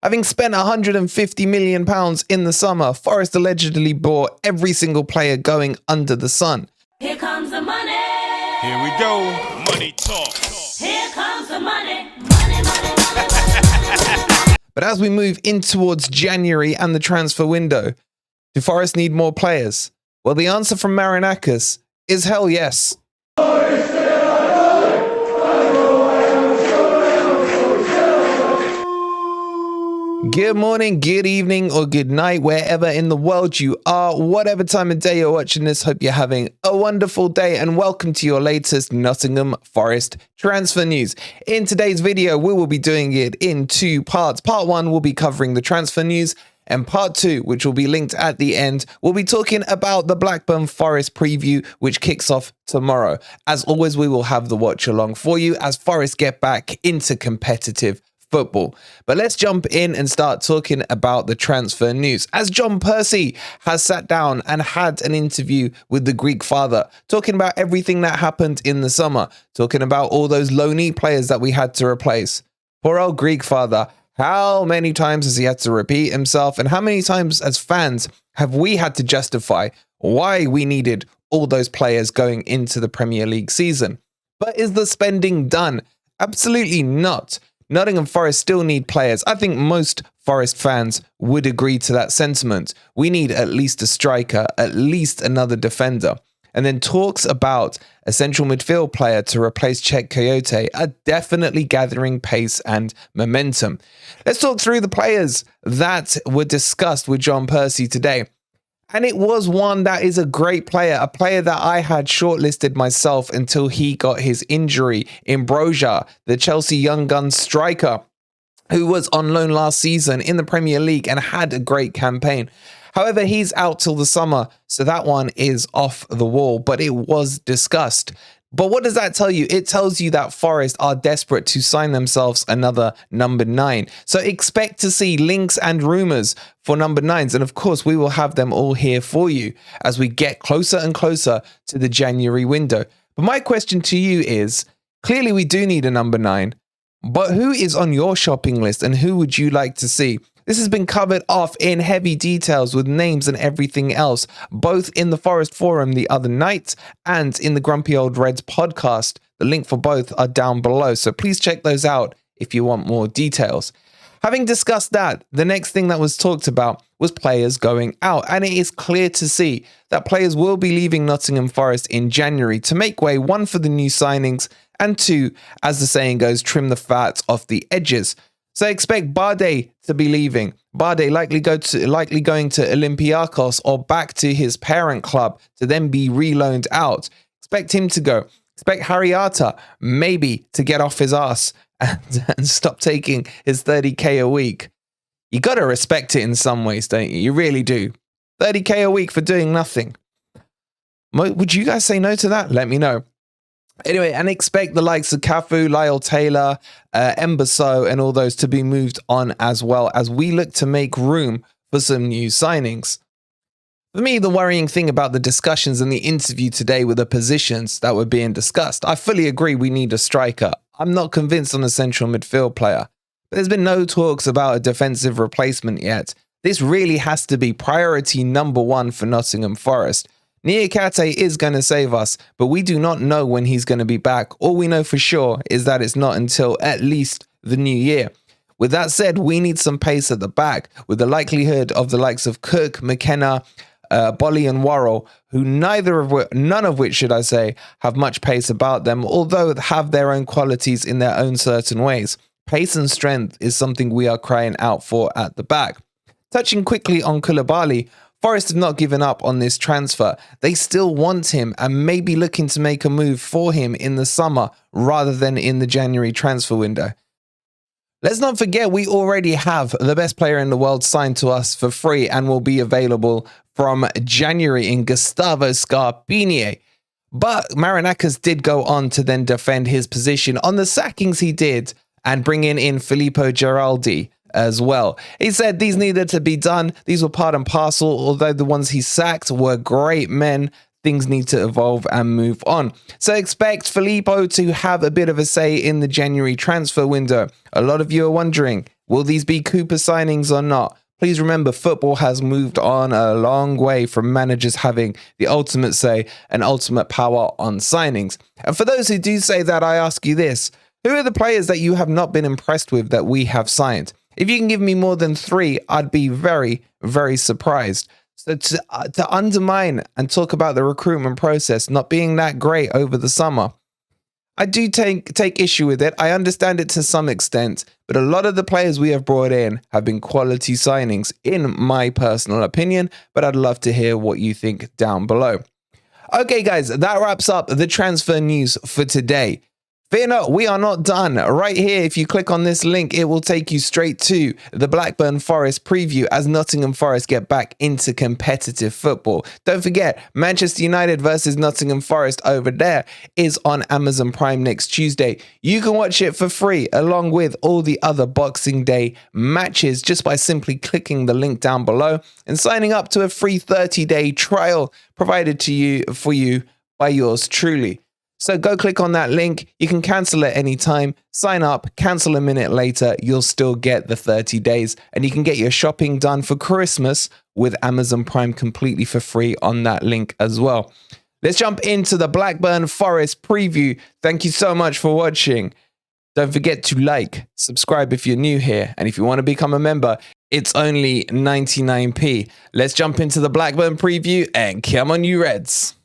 Having spent £150 million in the summer, Forest allegedly bought every single player going under the sun. Here comes the money. Here we go. Money talk. Here comes the money. Money, money, money, money. But as we move in towards January and the transfer window, do Forest need more players? Well, the answer from Marinakis is hell yes. Good morning, good evening, or good night, wherever in the world you are, whatever time of day you're watching this. Hope you're having a wonderful day and welcome to your latest Nottingham Forest transfer news. In today's video, we will be doing it in two parts. Part one will be covering the transfer news, and part two, which will be linked at the end, we'll be talking about the Blackburn Forest preview, which kicks off tomorrow. As always, we will have the watch along for you as Forest get back into competitive football. But let's jump in and start talking about the transfer news, as John Percy has sat down and had an interview with the Greek father, talking about everything that happened in the summer, talking about all those loanee players that we had to replace. Poor old Greek father, how many times has he had to repeat himself, and how many times as fans have we had to justify why we needed all those players going into the Premier League season? But is the spending done? Absolutely not. Nottingham Forest still need players. I think most Forest fans would agree to that sentiment. We need at least a striker, at least another defender. And then talks about a central midfield player to replace Cheque are definitely gathering pace and momentum. Let's talk through the players that were discussed with John Percy today. And it was one that is a great player, a player that I had shortlisted myself until he got his injury in Broja, the Chelsea young gun striker, who was on loan last season in the Premier League and had a great campaign. However, he's out till the summer, so that one is off the wall, but it was discussed. But what does that tell you? It tells you that Forest are desperate to sign themselves another number 9. So expect to see links and rumours for number 9s. And of course, we will have them all here for you as we get closer and closer to the January window. But my question to you is, clearly we do need a number 9, but who is on your shopping list and who would you like to see? This has been covered off in heavy details with names and everything else, both in the Forest Forum the other night and in the Grumpy Old Reds podcast. The link for both are down below, so please check those out if you want more details. Having discussed that, the next thing that was talked about was players going out, and it is clear to see that players will be leaving Nottingham Forest in January to make way, one, for the new signings, and two, as the saying goes, trim the fat off the edges. So expect Bade to be leaving. Bade likely going to Olympiacos or back to his parent club to then be reloaned out. Expect him to go. Expect Harriata maybe to get off his ass and stop taking his 30k a week. You got to respect it in some ways, don't you? You really do. 30k a week for doing nothing. Would you guys say no to that? Let me know. Anyway, and expect the likes of Cafu, Lyle Taylor, Embasso, and all those to be moved on as well as we look to make room for some new signings. For me, the worrying thing about the discussions and the interview today were the positions that were being discussed. I fully agree we need a striker. I'm not convinced on a central midfield player. But there's been no talks about a defensive replacement yet. This really has to be priority number 1 for Nottingham Forest. Niakate is going to save us, but we do not know when he's going to be back. All we know for sure is that it's not until at least the new year. With that said, we need some pace at the back, with the likelihood of the likes of Cook, McKenna, Bolly and Worrell, who none of which, should I say, have much pace about them, although have their own qualities in their own certain ways. Pace and strength is something we are crying out for at the back. Touching quickly on Koulibaly, Forest have not given up on this transfer. They still want him and may be looking to make a move for him in the summer rather than in the January transfer window. Let's not forget we already have the best player in the world signed to us for free and will be available from January in Gustavo Scarpini. But Marinakis did go on to then defend his position on the sackings he did and bring in Filippo Giraldi as well. He said these needed to be done. These were part and parcel. Although the ones he sacked were great men, things need to evolve and move on. So expect Filippo to have a bit of a say in the January transfer window. A lot of you are wondering, Will these be Cooper signings or not? Please remember, football has moved on a long way from managers having the ultimate say and ultimate power on signings. And for those who do say that, I ask you this. Who are the players that you have not been impressed with that we have signed? If you can give me more than 3, I'd be very, very surprised. So to undermine and talk about the recruitment process not being that great over the summer, I do take issue with it. I understand it to some extent, but a lot of the players we have brought in have been quality signings, in my personal opinion, but I'd love to hear what you think down below. Okay, guys, that wraps up the transfer news for today. Fear not, we are not done. Right here, if you click on this link, it will take you straight to the Blackburn Forest preview as Nottingham Forest get back into competitive football. Don't forget, Manchester United versus Nottingham Forest over there is on Amazon Prime next Tuesday. You can watch it for free along with all the other Boxing Day matches just by simply clicking the link down below and signing up to a free 30-day trial provided to you for you by yours truly. So go click on that link. You can cancel at any time, sign up, cancel a minute later. You'll still get the 30 days and you can get your shopping done for Christmas with Amazon Prime completely for free on that link as well. Let's jump into the Blackburn Forest preview. Thank you so much for watching. Don't forget to like, subscribe if you're new here. And if you want to become a member, it's only 99p. Let's jump into the Blackburn preview and come on you Reds.